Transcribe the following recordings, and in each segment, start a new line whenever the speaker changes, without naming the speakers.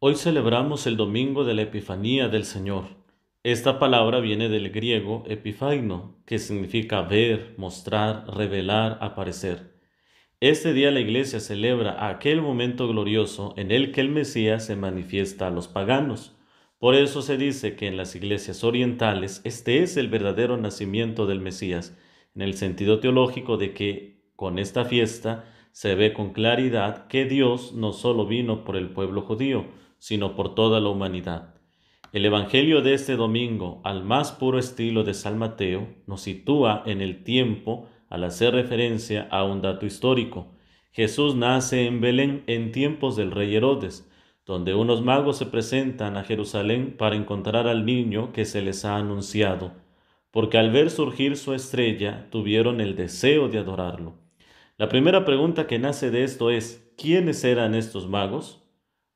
Hoy celebramos el domingo de la Epifanía del Señor. Esta palabra viene del griego epifaino, que significa ver, mostrar, revelar, aparecer. Este día la Iglesia celebra aquel momento glorioso en el que el Mesías se manifiesta a los paganos. Por eso se dice que en las iglesias orientales este es el verdadero nacimiento del Mesías, en el sentido teológico de que con esta fiesta se ve con claridad que Dios no solo vino por el pueblo judío, sino por toda la humanidad. El Evangelio de este domingo, al más puro estilo de San Mateo, nos sitúa en el tiempo al hacer referencia a un dato histórico. Jesús nace en Belén en tiempos del rey Herodes, donde unos magos se presentan a Jerusalén para encontrar al niño que se les ha anunciado, porque al ver surgir su estrella tuvieron el deseo de adorarlo. La primera pregunta que nace de esto es: ¿quiénes eran estos magos?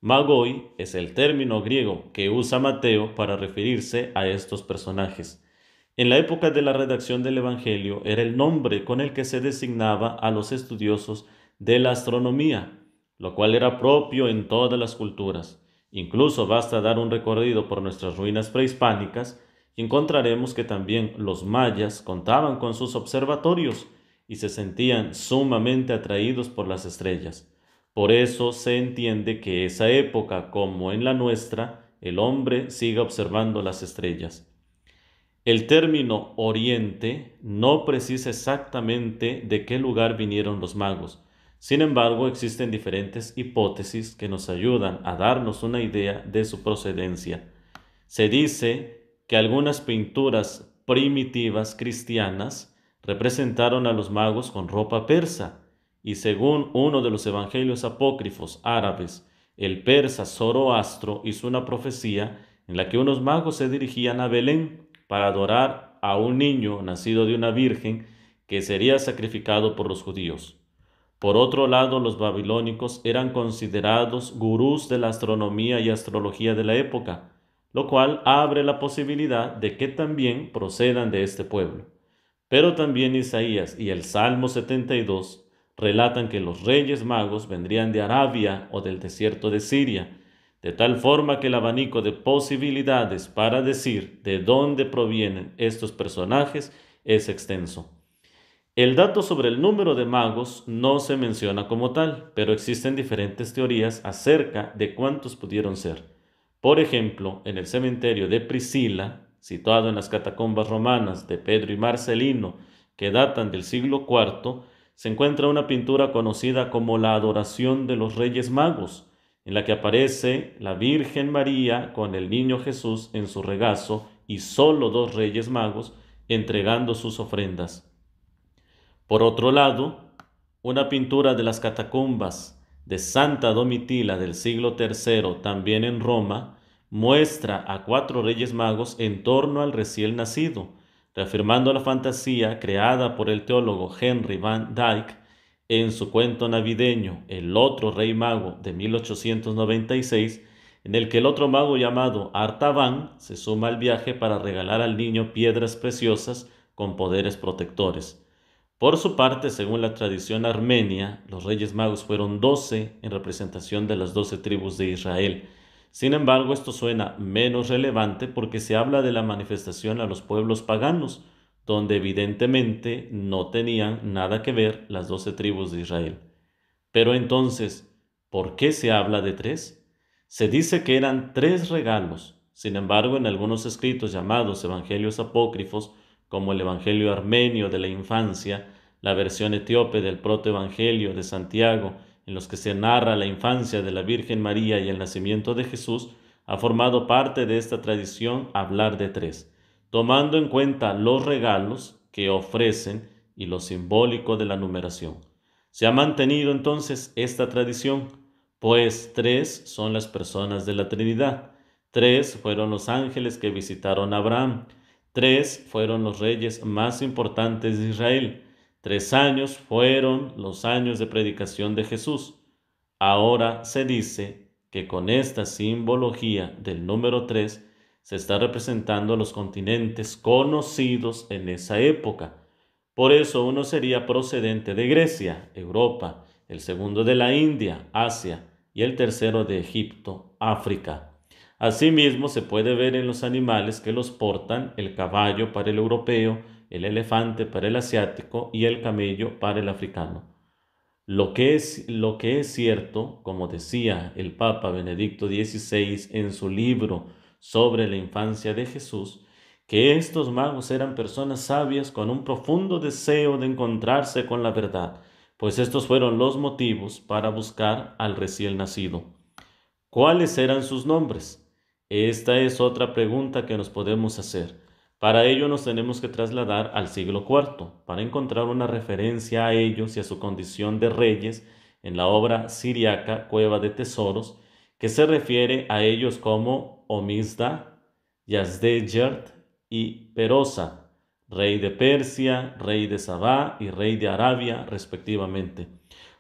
Magoi es el término griego que usa Mateo para referirse a estos personajes. En la época de la redacción del Evangelio era el nombre con el que se designaba a los estudiosos de la astronomía, lo cual era propio en todas las culturas. Incluso basta dar un recorrido por nuestras ruinas prehispánicas y encontraremos que también los mayas contaban con sus observatorios y se sentían sumamente atraídos por las estrellas. Por eso se entiende que esa época, como en la nuestra, el hombre siga observando las estrellas. El término Oriente no precisa exactamente de qué lugar vinieron los magos. Sin embargo, existen diferentes hipótesis que nos ayudan a darnos una idea de su procedencia. Se dice que algunas pinturas primitivas cristianas representaron a los magos con ropa persa, y según uno de los evangelios apócrifos árabes, el persa Zoroastro hizo una profecía en la que unos magos se dirigían a Belén para adorar a un niño nacido de una virgen que sería sacrificado por los judíos. Por otro lado, los babilónicos eran considerados gurús de la astronomía y astrología de la época, lo cual abre la posibilidad de que también procedan de este pueblo. Pero también Isaías y el Salmo 72 relatan que los reyes magos vendrían de Arabia o del desierto de Siria, de tal forma que el abanico de posibilidades para decir de dónde provienen estos personajes es extenso. El dato sobre el número de magos no se menciona como tal, pero existen diferentes teorías acerca de cuántos pudieron ser. Por ejemplo, en el cementerio de Priscila, situado en las catacumbas romanas de Pedro y Marcelino, que datan del siglo IV, se encuentra una pintura conocida como la Adoración de los Reyes Magos, en la que aparece la Virgen María con el niño Jesús en su regazo y solo dos Reyes Magos entregando sus ofrendas. Por otro lado, una pintura de las catacumbas de Santa Domitila del siglo III, también en Roma, muestra a cuatro reyes magos en torno al recién nacido, reafirmando la fantasía creada por el teólogo Henry Van Dyke en su cuento navideño El otro rey mago de 1896, en el que el otro mago llamado Artaban se suma al viaje para regalar al niño piedras preciosas con poderes protectores. Por su parte, según la tradición armenia, los Reyes Magos fueron 12 en representación de las 12 tribus de Israel. Sin embargo, esto suena menos relevante porque se habla de la manifestación a los pueblos paganos, donde evidentemente no tenían nada que ver las 12 tribus de Israel. Pero entonces, ¿por qué se habla de tres? Se dice que eran tres regalos. Sin embargo, en algunos escritos llamados evangelios apócrifos, como el Evangelio armenio de la infancia, la versión etíope del protoevangelio de Santiago, en los que se narra la infancia de la Virgen María y el nacimiento de Jesús, ha formado parte de esta tradición hablar de tres, tomando en cuenta los regalos que ofrecen y lo simbólico de la numeración. Se ha mantenido entonces esta tradición, pues tres son las personas de la Trinidad. Tres fueron los ángeles que visitaron a Abraham. Tres fueron los reyes más importantes de Israel. 3 años fueron los años de predicación de Jesús. Ahora se dice que con esta simbología del número 3 se está representando los continentes conocidos en esa época. Por eso uno sería procedente de Grecia, Europa, el segundo de la India, Asia, y el tercero de Egipto, África. Asimismo, se puede ver en los animales que los portan el caballo para el europeo, el elefante para el asiático y el camello para el africano. Lo que es cierto, como decía el Papa Benedicto XVI en su libro sobre la infancia de Jesús, que estos magos eran personas sabias con un profundo deseo de encontrarse con la verdad, pues estos fueron los motivos para buscar al recién nacido. ¿Cuáles eran sus nombres? Esta es otra pregunta que nos podemos hacer. Para ello nos tenemos que trasladar al siglo IV para encontrar una referencia a ellos y a su condición de reyes en la obra siriaca Cueva de Tesoros, que se refiere a ellos como Omizda, Yazdegerd y Perosa, rey de Persia, rey de Sabá y rey de Arabia, respectivamente.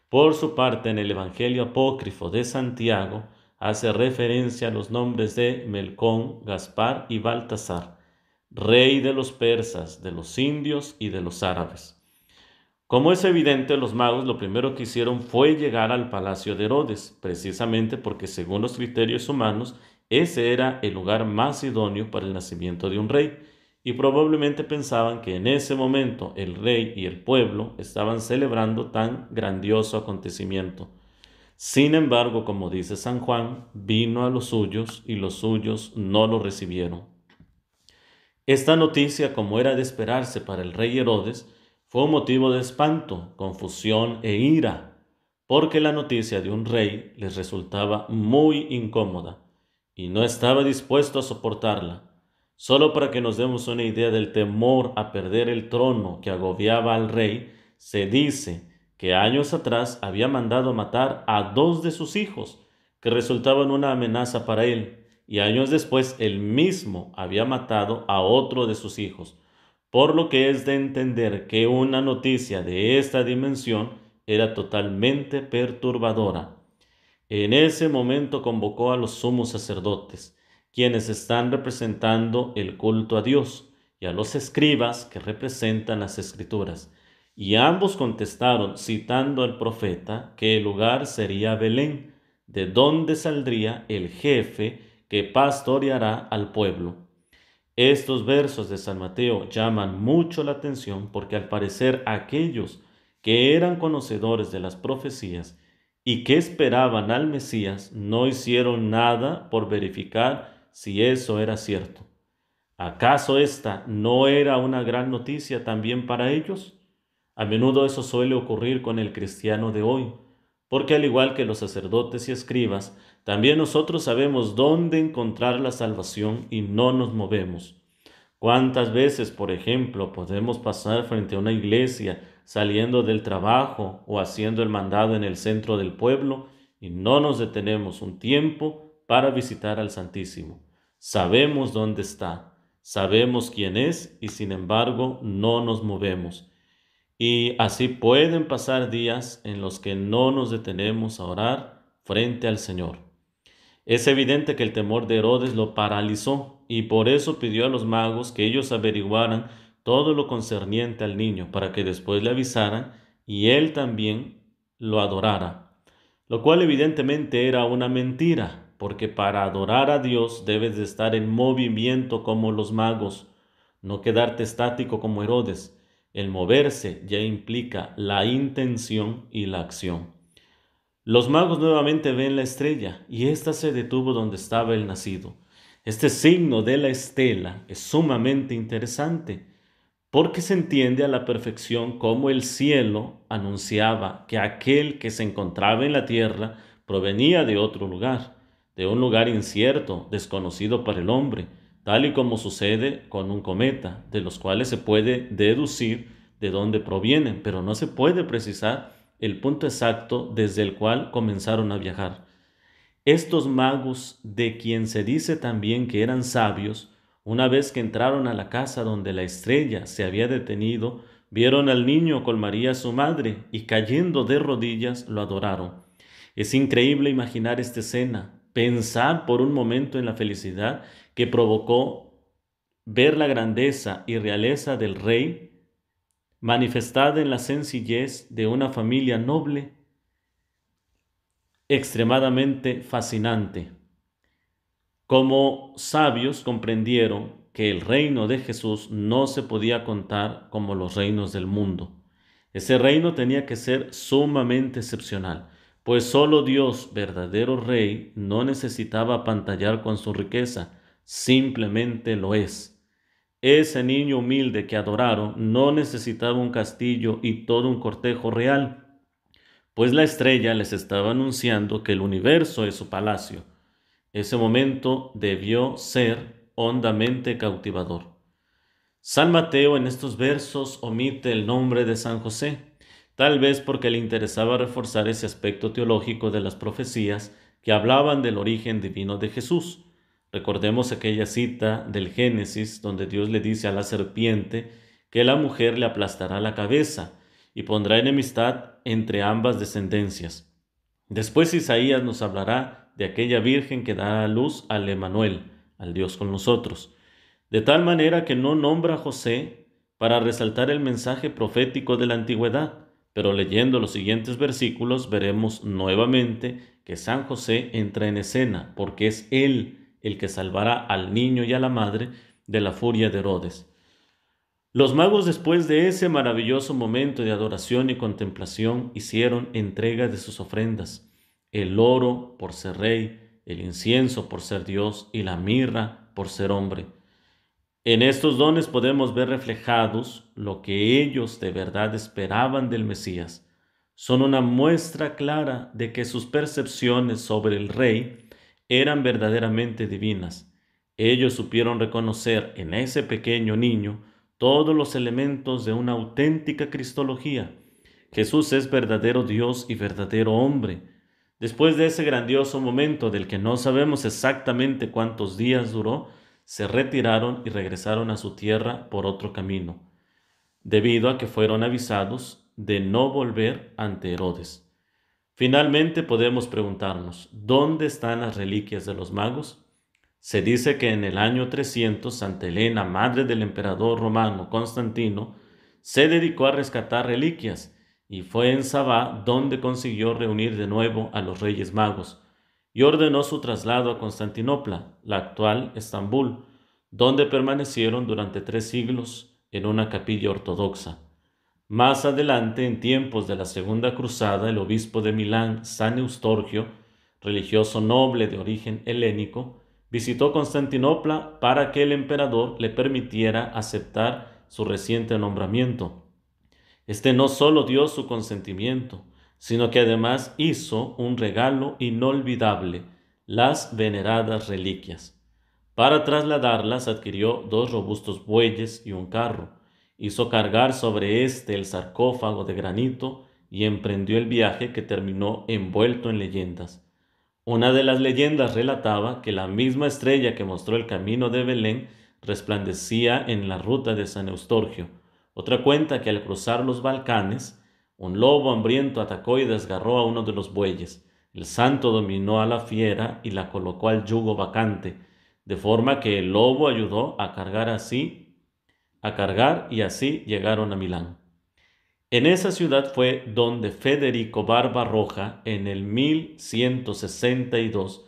Por su parte, en el Evangelio apócrifo de Santiago, hace referencia a los nombres de Melcón, Gaspar y Baltasar, rey de los persas, de los indios y de los árabes. Como es evidente, los magos lo primero que hicieron fue llegar al palacio de Herodes, precisamente porque según los criterios humanos, ese era el lugar más idóneo para el nacimiento de un rey, y probablemente pensaban que en ese momento el rey y el pueblo estaban celebrando tan grandioso acontecimiento. Sin embargo, como dice San Juan, vino a los suyos y los suyos no lo recibieron. Esta noticia, como era de esperarse para el rey Herodes, fue un motivo de espanto, confusión e ira, porque la noticia de un rey les resultaba muy incómoda y no estaba dispuesto a soportarla. Solo para que nos demos una idea del temor a perder el trono que agobiaba al rey, se dice que años atrás había mandado matar a 2 de sus hijos, que resultaban una amenaza para él, y años después él mismo había matado a otro de sus hijos, por lo que es de entender que una noticia de esta dimensión era totalmente perturbadora. En ese momento convocó a los sumos sacerdotes, quienes están representando el culto a Dios, y a los escribas que representan las escrituras. Y ambos contestaron, citando al profeta, que el lugar sería Belén, de donde saldría el jefe que pastoreará al pueblo. Estos versos de San Mateo llaman mucho la atención porque al parecer aquellos que eran conocedores de las profecías y que esperaban al Mesías no hicieron nada por verificar si eso era cierto. ¿Acaso esta no era una gran noticia también para ellos? A menudo eso suele ocurrir con el cristiano de hoy, porque al igual que los sacerdotes y escribas, también nosotros sabemos dónde encontrar la salvación y no nos movemos. ¿Cuántas veces, por ejemplo, podemos pasar frente a una iglesia saliendo del trabajo o haciendo el mandado en el centro del pueblo y no nos detenemos un tiempo para visitar al Santísimo? Sabemos dónde está, sabemos quién es y sin embargo no nos movemos. Y así pueden pasar días en los que no nos detenemos a orar frente al Señor. Es evidente que el temor de Herodes lo paralizó y por eso pidió a los magos que ellos averiguaran todo lo concerniente al niño para que después le avisaran y él también lo adorara. Lo cual evidentemente era una mentira, porque para adorar a Dios debes de estar en movimiento como los magos, no quedarte estático como Herodes. El moverse ya implica la intención y la acción. Los magos nuevamente ven la estrella y ésta se detuvo donde estaba el nacido. Este signo de la estela es sumamente interesante porque se entiende a la perfección cómo el cielo anunciaba que aquel que se encontraba en la tierra provenía de otro lugar, de un lugar incierto, desconocido para el hombre, tal y como sucede con un cometa, de los cuales se puede deducir de dónde provienen, pero no se puede precisar el punto exacto desde el cual comenzaron a viajar. Estos magos, de quien se dice también que eran sabios, una vez que entraron a la casa donde la estrella se había detenido, vieron al niño con María su madre y cayendo de rodillas lo adoraron. Es increíble imaginar esta escena, pensar por un momento en la felicidad que provocó ver la grandeza y realeza del rey manifestada en la sencillez de una familia noble. extremadamente fascinante. Como sabios comprendieron que el reino de Jesús no se podía contar como los reinos del mundo. Ese reino tenía que ser sumamente excepcional, pues solo Dios, verdadero Rey, no necesitaba apantallar con su riqueza, simplemente lo es. Ese niño humilde que adoraron no necesitaba un castillo y todo un cortejo real, pues la estrella les estaba anunciando que el universo es su palacio. Ese momento debió ser hondamente cautivador. San Mateo en estos versos omite el nombre de San José, tal vez porque le interesaba reforzar ese aspecto teológico de las profecías que hablaban del origen divino de Jesús. Recordemos aquella cita del Génesis donde Dios le dice a la serpiente que la mujer le aplastará la cabeza y pondrá enemistad entre ambas descendencias. Después Isaías nos hablará de aquella virgen que dará a luz al Emanuel, al Dios con nosotros, de tal manera que no nombra a José para resaltar el mensaje profético de la antigüedad, pero leyendo los siguientes versículos veremos nuevamente que San José entra en escena, porque es él el que salvará al niño y a la madre de la furia de Herodes. Los magos, después de ese maravilloso momento de adoración y contemplación, hicieron entrega de sus ofrendas: el oro por ser rey, el incienso por ser Dios y la mirra por ser hombre. En estos dones podemos ver reflejados lo que ellos de verdad esperaban del Mesías. Son una muestra clara de que sus percepciones sobre el rey eran verdaderamente divinas. Ellos supieron reconocer en ese pequeño niño todos los elementos de una auténtica cristología. Jesús es verdadero Dios y verdadero hombre. Después de ese grandioso momento del que no sabemos exactamente cuántos días duró, se retiraron y regresaron a su tierra por otro camino, debido a que fueron avisados de no volver ante Herodes. Finalmente podemos preguntarnos, ¿dónde están las reliquias de los magos? Se dice que en el año 300 Santa Elena, madre del emperador romano Constantino, se dedicó a rescatar reliquias y fue en Sabá donde consiguió reunir de nuevo a los reyes magos y ordenó su traslado a Constantinopla, la actual Estambul, donde permanecieron durante 3 siglos en una capilla ortodoxa. Más adelante, en tiempos de la Segunda Cruzada, el obispo de Milán, San Eustorgio, religioso noble de origen helénico, visitó Constantinopla para que el emperador le permitiera aceptar su reciente nombramiento. Este no solo dio su consentimiento, sino que además hizo un regalo inolvidable: las veneradas reliquias. Para trasladarlas adquirió 2 robustos bueyes y un carro, hizo cargar sobre éste el sarcófago de granito y emprendió el viaje que terminó envuelto en leyendas. Una de las leyendas relataba que la misma estrella que mostró el camino de Belén resplandecía en la ruta de San Eustorgio. Otra cuenta que al cruzar los Balcanes, un lobo hambriento atacó y desgarró a uno de los bueyes. El santo dominó a la fiera y la colocó al yugo vacante, de forma que el lobo ayudó a cargar y así llegaron a Milán. En esa ciudad fue donde Federico Barbarroja, en el 1162,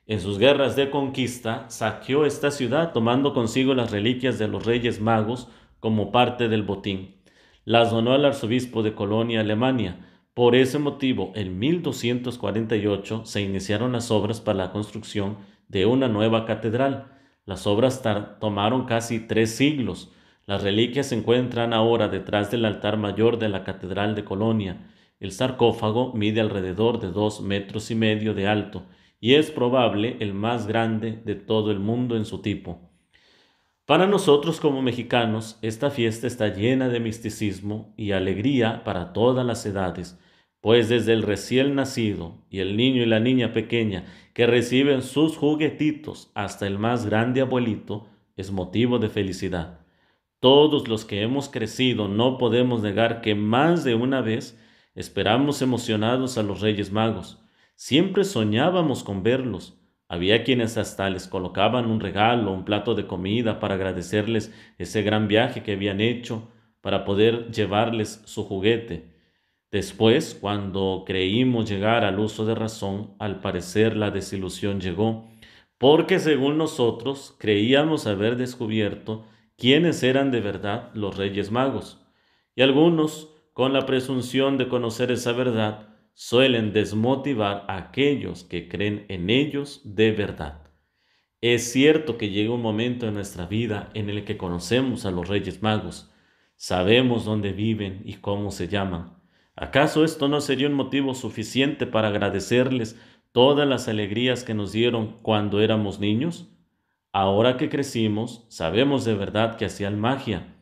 en sus guerras de conquista, saqueó esta ciudad tomando consigo las reliquias de los Reyes Magos como parte del botín. Las donó al arzobispo de Colonia, Alemania. Por ese motivo, en 1248 se iniciaron las obras para la construcción de una nueva catedral. Las obras tomaron casi 3 siglos. Las reliquias se encuentran ahora detrás del altar mayor de la Catedral de Colonia. El sarcófago mide alrededor de 2,5 metros de alto y es probable el más grande de todo el mundo en su tipo. Para nosotros como mexicanos, esta fiesta está llena de misticismo y alegría para todas las edades, pues desde el recién nacido y el niño y la niña pequeña que reciben sus juguetitos hasta el más grande abuelito es motivo de felicidad. Todos los que hemos crecido no podemos negar que más de una vez esperamos emocionados a los Reyes Magos. Siempre soñábamos con verlos. Había quienes hasta les colocaban un regalo, un plato de comida para agradecerles ese gran viaje que habían hecho para poder llevarles su juguete. Después, cuando creímos llegar al uso de razón, al parecer la desilusión llegó, porque según nosotros creíamos haber descubierto quiénes eran de verdad los Reyes Magos. Y algunos, con la presunción de conocer esa verdad, suelen desmotivar a aquellos que creen en ellos de verdad. Es cierto que llega un momento en nuestra vida en el que conocemos a los Reyes Magos, sabemos dónde viven y cómo se llaman. ¿Acaso esto no sería un motivo suficiente para agradecerles todas las alegrías que nos dieron cuando éramos niños? Ahora que crecimos, sabemos de verdad que hacían magia,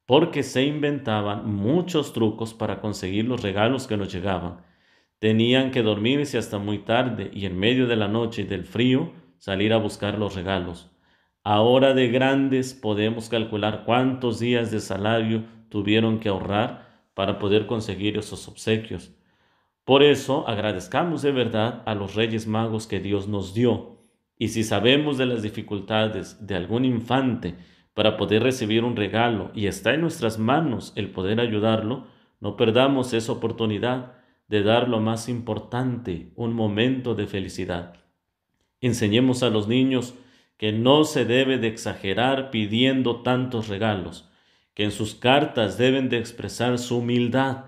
porque se inventaban muchos trucos para conseguir los regalos que nos llegaban. Tenían que dormirse hasta muy tarde y en medio de la noche y del frío salir a buscar los regalos. Ahora de grandes podemos calcular cuántos días de salario tuvieron que ahorrar para poder conseguir esos obsequios. Por eso agradezcamos de verdad a los Reyes Magos que Dios nos dio. Y si sabemos de las dificultades de algún infante para poder recibir un regalo y está en nuestras manos el poder ayudarlo, no perdamos esa oportunidad de dar lo más importante, un momento de felicidad. Enseñemos a los niños que no se debe de exagerar pidiendo tantos regalos, que en sus cartas deben de expresar su humildad,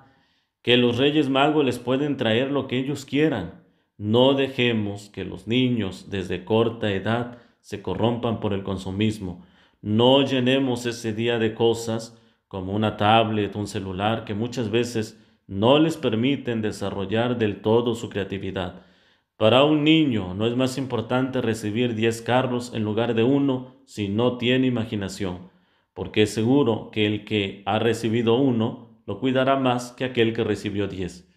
que los Reyes Magos les pueden traer lo que ellos quieran. No dejemos que los niños desde corta edad se corrompan por el consumismo. No llenemos ese día de cosas como una tablet, un celular, que muchas veces no les permiten desarrollar del todo su creatividad. Para un niño no es más importante recibir 10 carros en lugar de uno si no tiene imaginación, porque es seguro que el que ha recibido uno lo cuidará más que aquel que recibió 10.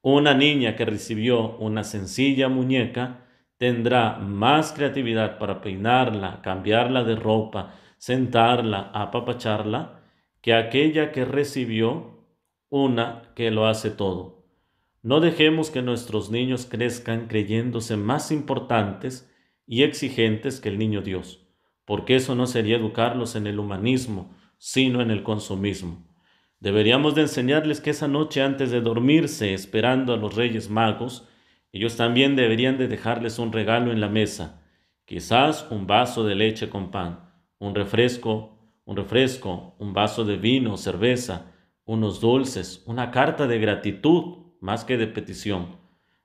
Una niña que recibió una sencilla muñeca tendrá más creatividad para peinarla, cambiarla de ropa, sentarla, apapacharla, que aquella que recibió una que lo hace todo. No dejemos que nuestros niños crezcan creyéndose más importantes y exigentes que el niño Dios, porque eso no sería educarlos en el humanismo, sino en el consumismo. Deberíamos de enseñarles que esa noche antes de dormirse, esperando a los Reyes Magos, ellos también deberían de dejarles un regalo en la mesa, quizás un vaso de leche con pan, un vaso de vino, cerveza, unos dulces, una carta de gratitud más que de petición.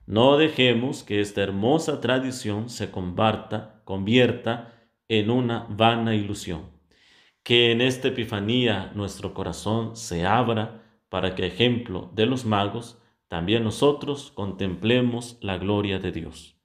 No dejemos que esta hermosa tradición se convierta en una vana ilusión. Que en esta Epifanía nuestro corazón se abra para que, a ejemplo de los magos, también nosotros contemplemos la gloria de Dios.